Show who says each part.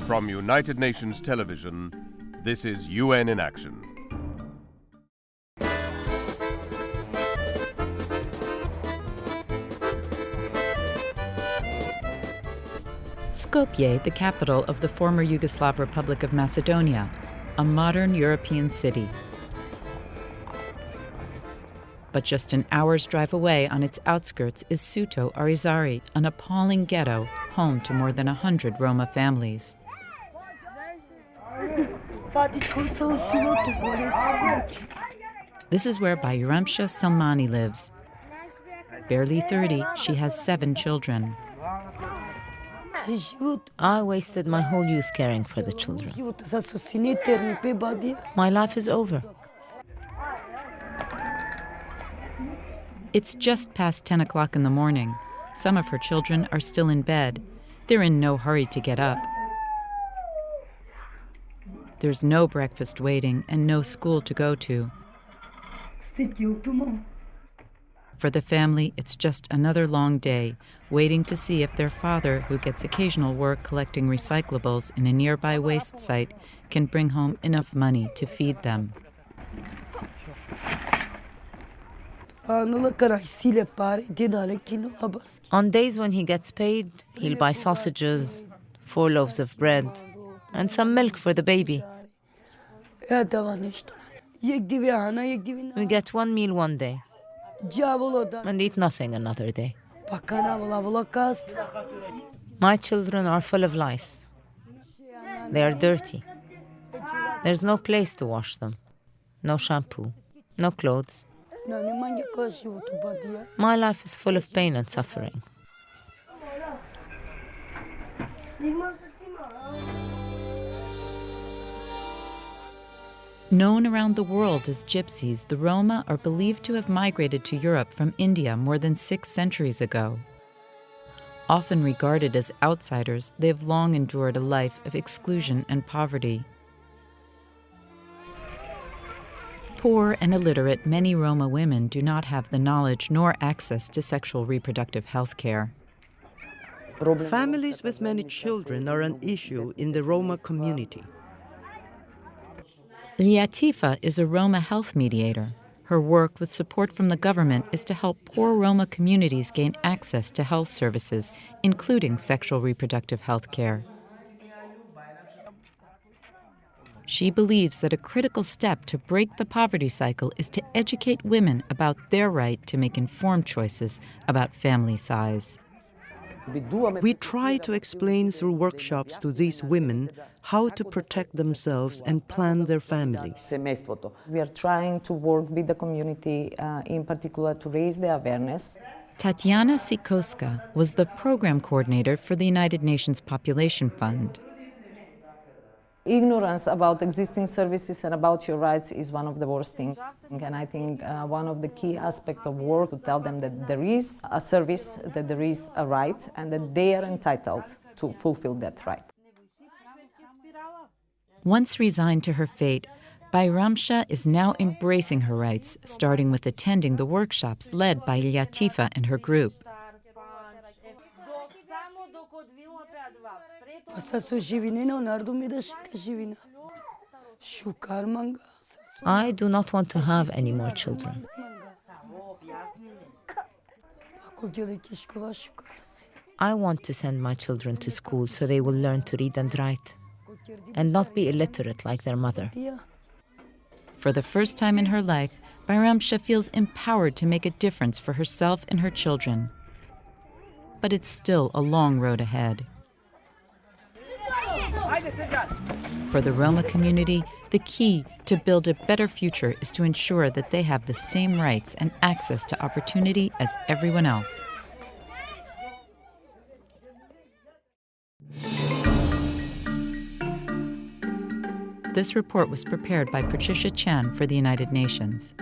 Speaker 1: From United Nations Television, this is UN in Action.
Speaker 2: Skopje, the capital of the former Yugoslav Republic of Macedonia, a modern European city. But just an hour's drive away on its outskirts is Suto Arizari, an appalling ghetto home to more than 100 Roma families. This is where Bayramsha Salmani lives. Barely 30, she has 7 children.
Speaker 3: I wasted my whole youth caring for the children. My life is over.
Speaker 2: It's just past 10 o'clock in the morning. Some of her children are still in bed. They're in no hurry to get up. There's no breakfast waiting and no school to go to. For the family, it's just another long day, waiting to see if their father, who gets occasional work collecting recyclables in a nearby waste site, can bring home enough money to feed them.
Speaker 3: On days when he gets paid, he'll buy sausages, 4 loaves of bread, and some milk for the baby. We get 1 meal one day and eat nothing another day. My children are full of lice. They are dirty. There's no place to wash them. No shampoo, no clothes. My life is full of pain and suffering.
Speaker 2: Known around the world as Gypsies, the Roma are believed to have migrated to Europe from India more than 6 centuries ago. Often regarded as outsiders, they have long endured a life of exclusion and poverty. Poor and illiterate, many Roma women do not have the knowledge nor access to sexual reproductive health care.
Speaker 4: Families with many children are an issue in the Roma community.
Speaker 2: Liatifa is a Roma health mediator. Her work with support from the government is to help poor Roma communities gain access to health services, including sexual reproductive health care. She believes that a critical step to break the poverty cycle is to educate women about their right to make informed choices about family size.
Speaker 4: We try to explain through workshops to these women how to protect themselves and plan their families.
Speaker 5: We are trying to work with the community, in particular to raise the awareness.
Speaker 2: Tatiana Sikoska was the program coordinator for the United Nations Population Fund.
Speaker 5: Ignorance about existing services and about your rights is one of the worst things. And I think one of the key aspects of work to tell them that there is a service, that there is a right, and that they are entitled to fulfill that right.
Speaker 2: Once resigned to her fate, Bayramsha is now embracing her rights, starting with attending the workshops led by Liatifa and her group.
Speaker 3: I do not want to have any more children. I want to send my children to school so they will learn to read and write and not be illiterate like their mother.
Speaker 2: For the first time in her life, Bayramsha feels empowered to make a difference for herself and her children. But it's still a long road ahead. For the Roma community, the key to build a better future is to ensure that they have the same rights and access to opportunity as everyone else. This report was prepared by Patricia Chan for the United Nations.